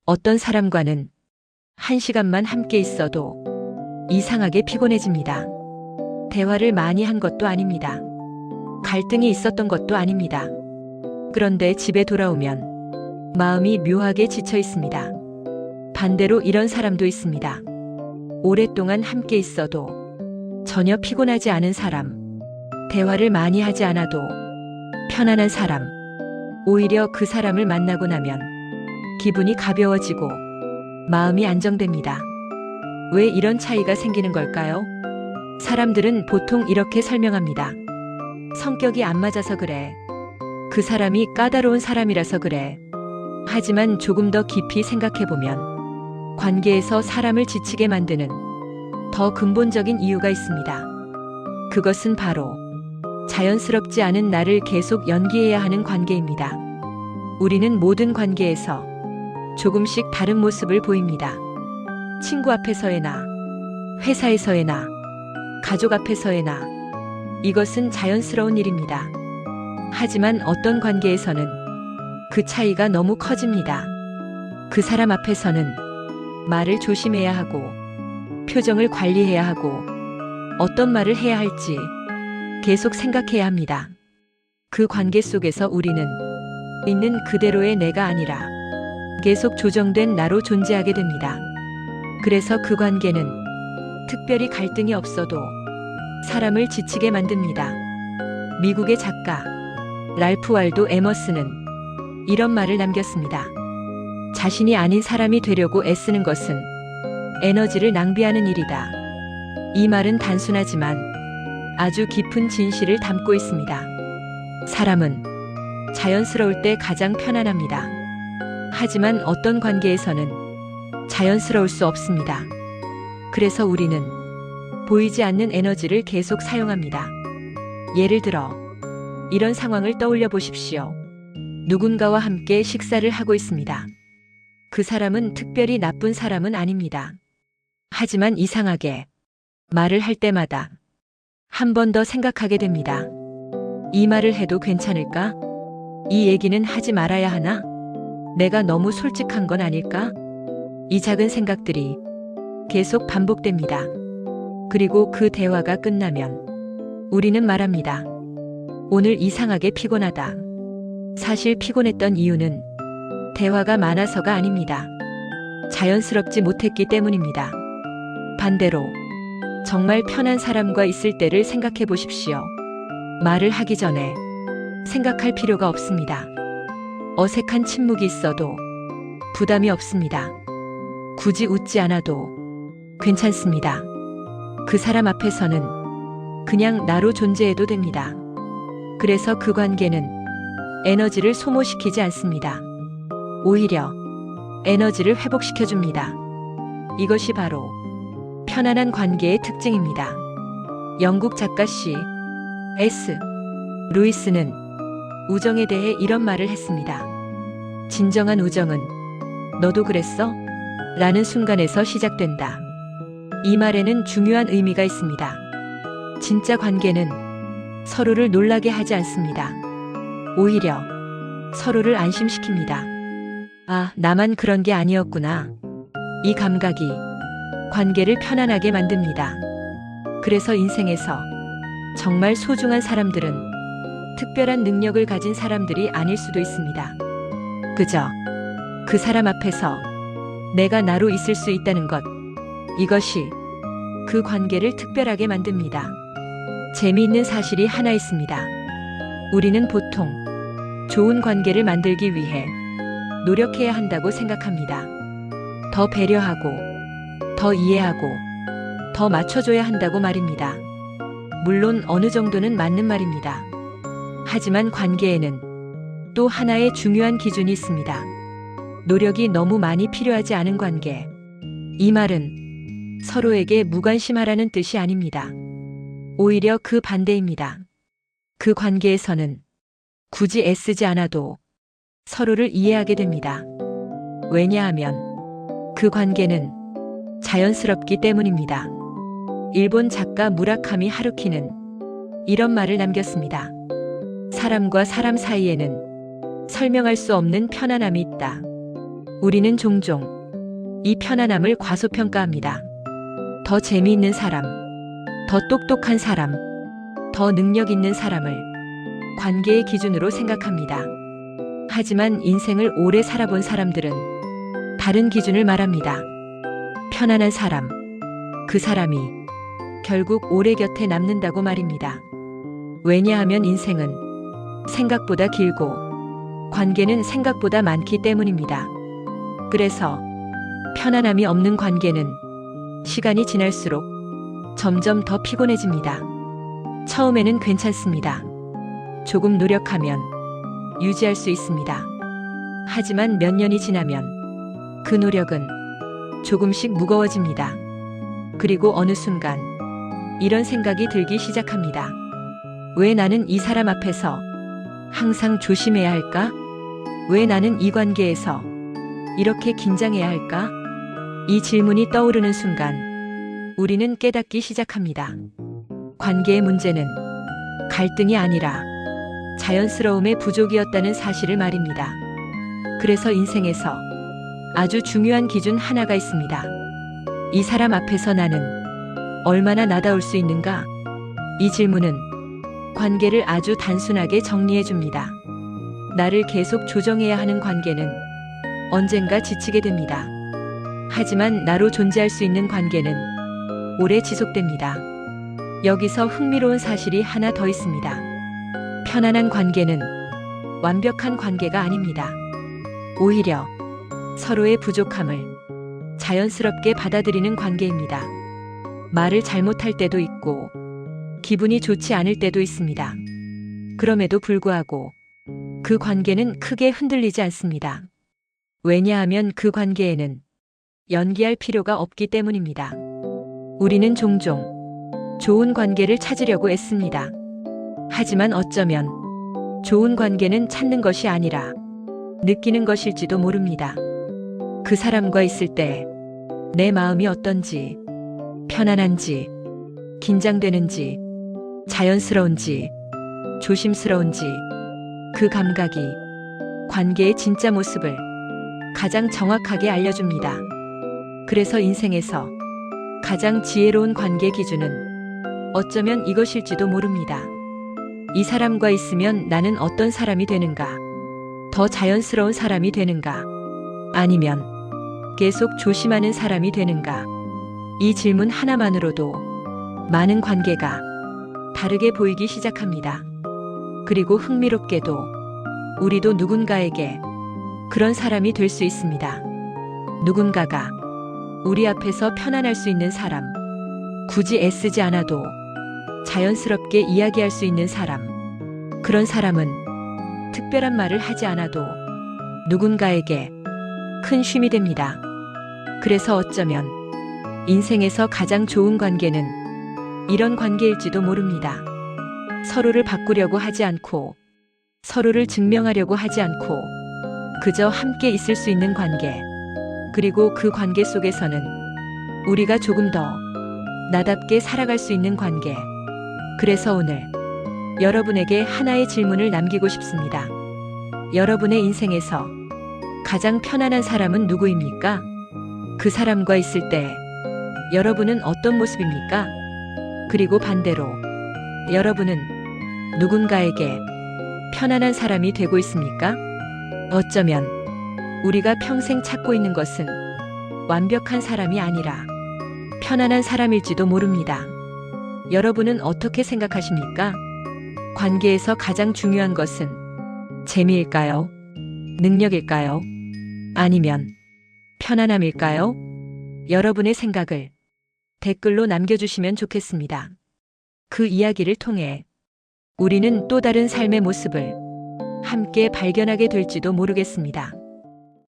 어떤 사람과는 1시간만 함께 있어도 이상하게 피곤해집니다. 대화를 많이 한 것도 아닙니다. 갈등이 있었던 것도 아닙니다. 그런데 집에 돌아오면 마음이 묘하게 지쳐 있습니다. 반대로 이런 사람도 있습니다. 오랫동안 함께 있어도 전혀 피곤하지 않은 사람, 대화를 많이 하지 않아도 편안한 사람, 오히려 그 사람을 만나고 나면 기분이 가벼워지고 마음이 안정됩니다. 왜 이런 차이가 생기는 걸까요? 사람들은 보통 이렇게 설명합니다. 성격이 안 맞아서 그래. 그 사람이 까다로운 사람이라서 그래. 하지만 조금 더 깊이 생각해보면 관계에서 사람을 지치게 만드는 더 근본적인 이유가 있습니다. 그것은 바로 자연스럽지 않은 나를 계속 연기해야 하는 관계입니다. 우리는 모든 관계에서 조금씩 다른 모습을 보입니다. 친구 앞에서에나, 회사에서에나, 가족 앞에서에나, 이것은 자연스러운 일입니다. 하지만 어떤 관계에서는 그 차이가 너무 커집니다. 그 사람 앞에서는 말을 조심해야 하고, 표정을 관리해야 하고, 어떤 말을 해야 할지 계속 생각해야 합니다. 그 관계 속에서 우리는 있는 그대로의 내가 아니라 계속 조정된 나로 존재하게 됩니다. 그래서 그 관계는 특별히 갈등이 없어도 사람을 지치게 만듭니다. 미국의 작가 랄프 월도 에머슨은 이런 말을 남겼습니다. 자신이 아닌 사람이 되려고 애쓰는 것은 에너지를 낭비하는 일이다. 이 말은 단순하지만 아주 깊은 진실을 담고 있습니다. 사람은 자연스러울 때 가장 편안합니다. 하지만 어떤 관계에서는 자연스러울 수 없습니다. 그래서 우리는 보이지 않는 에너지를 계속 사용합니다. 예를 들어 이런 상황을 떠올려 보십시오. 누군가와 함께 식사를 하고 있습니다. 그 사람은 특별히 나쁜 사람은 아닙니다. 하지만 이상하게 말을 할 때마다 한 번 더 생각하게 됩니다. 이 말을 해도 괜찮을까? 이 얘기는 하지 말아야 하나? 내가 너무 솔직한 건 아닐까? 이 작은 생각들이 계속 반복됩니다. 그리고 그 대화가 끝나면 우리는 말합니다. 오늘 이상하게 피곤하다. 사실 피곤했던 이유는 대화가 많아서가 아닙니다. 자연스럽지 못했기 때문입니다. 반대로 정말 편한 사람과 있을 때를 생각해 보십시오. 말을 하기 전에 생각할 필요가 없습니다. 어색한 침묵이 있어도 부담이 없습니다. 굳이 웃지 않아도 괜찮습니다. 그 사람 앞에서는 그냥 나로 존재해도 됩니다. 그래서 그 관계는 에너지를 소모시키지 않습니다. 오히려 에너지를 회복시켜줍니다. 이것이 바로 편안한 관계의 특징입니다. 영국 작가 C.S. 루이스는 우정에 대해 이런 말을 했습니다. 진정한 우정은 너도 그랬어? 라는 순간에서 시작된다. 이 말에는 중요한 의미가 있습니다. 진짜 관계는 서로를 놀라게 하지 않습니다. 오히려 서로를 안심시킵니다. 아, 나만 그런 게 아니었구나. 이 감각이 관계를 편안하게 만듭니다. 그래서 인생에서 정말 소중한 사람들은 특별한 능력을 가진 사람들이 아닐 수도 있습니다. 그저 그 사람 앞에서 내가 나로 있을 수 있다는 것, 이것이 그 관계를 특별하게 만듭니다. 재미있는 사실이 하나 있습니다. 우리는 보통 좋은 관계를 만들기 위해 노력해야 한다고 생각합니다. 더 배려하고, 더 이해하고, 더 맞춰줘야 한다고 말입니다. 물론 어느 정도는 맞는 말입니다. 하지만 관계에는 또 하나의 중요한 기준이 있습니다. 노력이 너무 많이 필요하지 않은 관계. 이 말은 서로에게 무관심하라는 뜻이 아닙니다. 오히려 그 반대입니다. 그 관계에서는 굳이 애쓰지 않아도 서로를 이해하게 됩니다. 왜냐하면 그 관계는 자연스럽기 때문입니다. 일본 작가 무라카미 하루키는 이런 말을 남겼습니다. 사람과 사람 사이에는 설명할 수 없는 편안함이 있다. 우리는 종종 이 편안함을 과소평가합니다. 더 재미있는 사람, 더 똑똑한 사람, 더 능력 있는 사람을 관계의 기준으로 생각합니다. 하지만 인생을 오래 살아본 사람들은 다른 기준을 말합니다. 편안한 사람, 그 사람이 결국 오래 곁에 남는다고 말입니다. 왜냐하면 인생은 생각보다 길고 관계는 생각보다 많기 때문입니다. 그래서 편안함이 없는 관계는 시간이 지날수록 점점 더 피곤해집니다. 처음에는 괜찮습니다. 조금 노력하면 유지할 수 있습니다. 하지만 몇 년이 지나면 그 노력은 조금씩 무거워집니다. 그리고 어느 순간 이런 생각이 들기 시작합니다. 왜 나는 이 사람 앞에서 항상 조심해야 할까? 왜 나는 이 관계에서 이렇게 긴장해야 할까? 이 질문이 떠오르는 순간 우리는 깨닫기 시작합니다. 관계의 문제는 갈등이 아니라 자연스러움의 부족이었다는 사실을 말입니다. 그래서 인생에서 아주 중요한 기준 하나가 있습니다. 이 사람 앞에서 나는 얼마나 나다울 수 있는가? 이 질문은 관계를 아주 단순하게 정리해 줍니다. 나를 계속 조정해야 하는 관계는 언젠가 지치게 됩니다. 하지만 나로 존재할 수 있는 관계는 오래 지속됩니다. 여기서 흥미로운 사실이 하나 더 있습니다. 편안한 관계는 완벽한 관계가 아닙니다. 오히려 서로의 부족함을 자연스럽게 받아들이는 관계입니다. 말을 잘못할 때도 있고 기분이 좋지 않을 때도 있습니다. 그럼에도 불구하고 그 관계는 크게 흔들리지 않습니다. 왜냐하면 그 관계에는 연기할 필요가 없기 때문입니다. 우리는 종종 좋은 관계를 찾으려고 애씁니다. 하지만 어쩌면 좋은 관계는 찾는 것이 아니라 느끼는 것일지도 모릅니다. 그 사람과 있을 때 내 마음이 어떤지, 편안한지, 긴장되는지, 자연스러운지, 조심스러운지, 그 감각이 관계의 진짜 모습을 가장 정확하게 알려줍니다. 그래서 인생에서 가장 지혜로운 관계 기준은 어쩌면 이것일지도 모릅니다. 이 사람과 있으면 나는 어떤 사람이 되는가? 더 자연스러운 사람이 되는가? 아니면 계속 조심하는 사람이 되는가? 이 질문 하나만으로도 많은 관계가 다르게 보이기 시작합니다. 그리고 흥미롭게도 우리도 누군가에게 그런 사람이 될 수 있습니다. 누군가가 우리 앞에서 편안할 수 있는 사람, 굳이 애쓰지 않아도 자연스럽게 이야기할 수 있는 사람, 그런 사람은 특별한 말을 하지 않아도 누군가에게 큰 쉼이 됩니다. 그래서 어쩌면 인생에서 가장 좋은 관계는 이런 관계일지도 모릅니다. 서로를 바꾸려고 하지 않고 서로를 증명하려고 하지 않고 그저 함께 있을 수 있는 관계. 그리고 그 관계 속에서는 우리가 조금 더 나답게 살아갈 수 있는 관계. 그래서 오늘 여러분에게 하나의 질문을 남기고 싶습니다. 여러분의 인생에서 가장 편안한 사람은 누구입니까? 그 사람과 있을 때 여러분은 어떤 모습입니까? 그리고 반대로 여러분은 누군가에게 편안한 사람이 되고 있습니까? 어쩌면 우리가 평생 찾고 있는 것은 완벽한 사람이 아니라 편안한 사람일지도 모릅니다. 여러분은 어떻게 생각하십니까? 관계에서 가장 중요한 것은 재미일까요? 능력일까요? 아니면 편안함일까요? 여러분의 생각을 댓글로 남겨주시면 좋겠습니다. 그 이야기를 통해 우리는 또 다른 삶의 모습을 함께 발견하게 될지도 모르겠습니다.